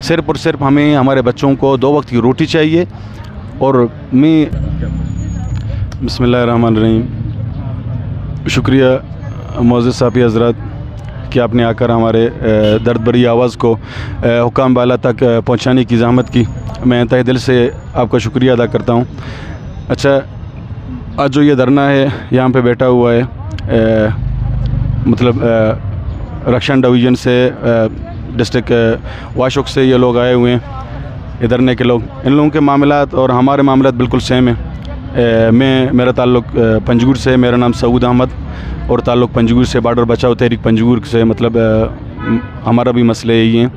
सिर्फ़ और सिर्फ हमें हमारे बच्चों को 2 वक्त की रोटी चाहिए। और मैं बिस्मिल्लाहिर्रहमानिर्रहीम, शुक्रिया मोअज़्ज़ज़ साफ़ी हज़रात कि आपने आकर हमारे दर्द भरी आवाज़ को हुक्काम बाला तक पहुंचाने की ज़हमत की। मैं तहे दिल से आपका शुक्रिया अदा करता हूं। अच्छा, आज जो ये धरना है यहाँ पे बैठा हुआ है मतलब रक्षण डिवीज़न से डिस्ट्रिक्ट वाशुक से ये लोग आए हुए हैं, ये धरने के लोग। इन लोगों के मामलात और हमारे मामलात बिल्कुल सेम है। मेरा ताल्लुक़ पंजगुर से, मेरा नाम सऊद अहमद और ताल्लुक़ पंजगुर से, बॉर्डर बचाओ तहरीक पंजगुर से। मतलब हमारा भी मसले यही हैं।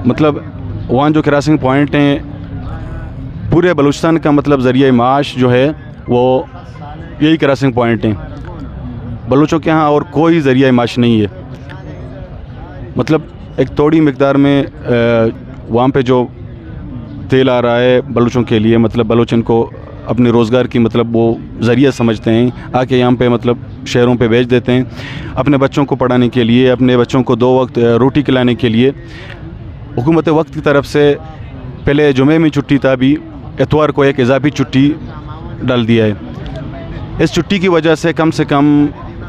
मतलब वहाँ जो क्रॉसिंग पॉइंट हैं पूरे बलूचिस्तान का मतलब ज़रिया माश जो है वो यही क्रॉसिंग पॉइंट हैं। बलूचों के यहाँ और कोई ज़रिया माश नहीं है। मतलब एक थोड़ी मिकदार में वहाँ पे जो तेल आ रहा है बलूचों के लिए, मतलब बलूच इनको अपने रोज़गार की मतलब वो ज़रिया समझते हैं, आके यहाँ पे मतलब शहरों पे बेच देते हैं अपने बच्चों को पढ़ाने के लिए, अपने बच्चों को 2 वक्त रोटी खिलाने के लिए। हुकूमत वक्त की तरफ से पहले जुमे में छुट्टी था, अभी इतवार को एक इजाफी छुट्टी डाल दिया है। इस छुट्टी की वजह से कम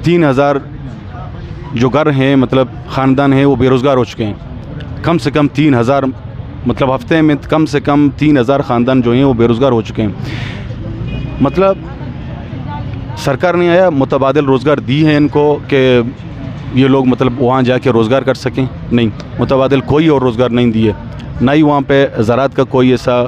3000 जो घर हैं मतलब ख़ानदान हैं वो बेरोज़गार हो चुके हैं। कम से कम 3000 मतलब हफ्ते में कम से कम 3000 ख़ानदान जो हैं वो बेरोज़गार हो चुके हैं। मतलब सरकार ने आया मुतबादिल रोज़गार दी है इनको कि ये लोग मतलब वहाँ जाके रोज़गार कर सकें? नहीं, मुतबादिल कोई और रोज़गार नहीं दिए। ना ही वहाँ पे ज़राअत का कोई ऐसा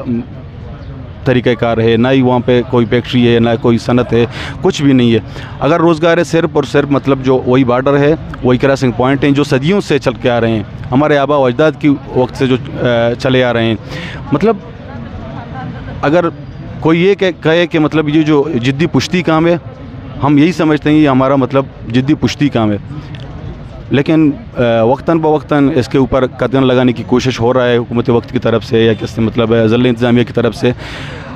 तरीक़ाकार है, ना ही वहाँ पे कोई फैक्ट्री है, ना कोई सनत है, कुछ भी नहीं है। अगर रोज़गार है सिर्फ़ और सिर्फ मतलब जो वही बॉर्डर है, वही क्रॉसिंग पॉइंट हैं जो सदियों से चल के आ रहे हैं, हमारे आबा व अजदाद की वक्त से जो चले आ रहे हैं। मतलब अगर कोई ये कहे कि मतलब ये जो जिद्दी पुश्ती काम है, हम यही समझते हैं ये हमारा मतलब जिद्दी पुश्ती काम है। लेकिन वक्तन बवक्तन इसके ऊपर कदम लगाने की कोशिश हो रहा है हुकूमत वक्त की तरफ से, या किसी मतलब ज़िला इंतज़ामिया की तरफ से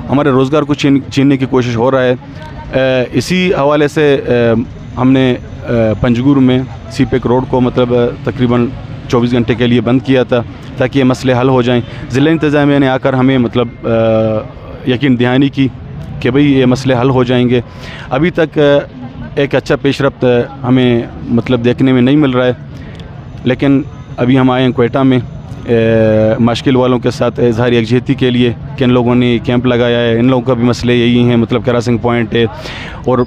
हमारे रोज़गार को छीनने की कोशिश हो रहा है। इसी हवाले से हमने पंजगुर में सीपेक रोड को मतलब तकरीबन 24 घंटे के लिए बंद किया था ताकि ये मसले हल हो जाएं। ज़िला इंतज़ामिया ने आकर हमें मतलब यकीन दहानी की कि भाई ये मसले हल हो जाएंगे। अभी तक एक अच्छा पेशरफ्त हमें मतलब देखने में नहीं मिल रहा है। लेकिन अभी हम आए हैं क्वेटा में माशकिल वालों के साथ इजहार यकजहती के लिए कि इन लोगों ने कैंप लगाया है। इन लोगों का भी मसले यही हैं, मतलब क्रॉसिंग पॉइंट है। और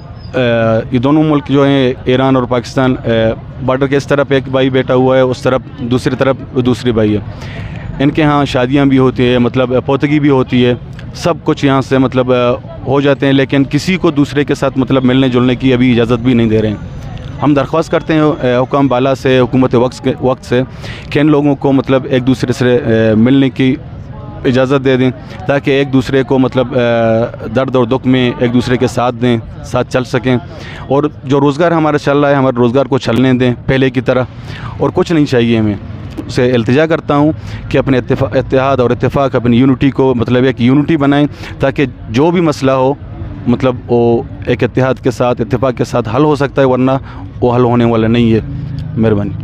ये दोनों मुल्क जो हैं ईरान और पाकिस्तान, बॉर्डर के इस तरफ एक भाई बैठा हुआ है, उस तरफ दूसरी तरफ दूसरी भाई है। इनके यहाँ शादियाँ भी होती है, मतलब पोतगी भी होती है, सब कुछ यहाँ से मतलब हो जाते हैं। लेकिन किसी को दूसरे के साथ मतलब मिलने जुलने की अभी इजाज़त भी नहीं दे रहे हैं। हम दरख्वास्त करते हैं हुक्म बाला से, हुकूमत वक्त से कि इन लोगों को मतलब एक दूसरे से मिलने की इजाज़त दे दें ताकि एक दूसरे को मतलब दर्द और दुख में एक दूसरे के साथ दें, साथ चल सकें। और जो रोज़गार हमारा चल रहा है, हमारे रोज़गार को चलने दें पहले की तरह, और कुछ नहीं चाहिए हमें। से इल्तिजा करता हूँ कि अपने इत्तेहाद और इत्तेफाक, अपनी यूनिटी को मतलब एक यूनिटी बनाएं ताकि जो भी मसला हो मतलब वो एक इत्तेहाद के साथ, इत्तेफाक के साथ हल हो सकता है, वरना वो हल होने वाला नहीं है। मेहरबानी।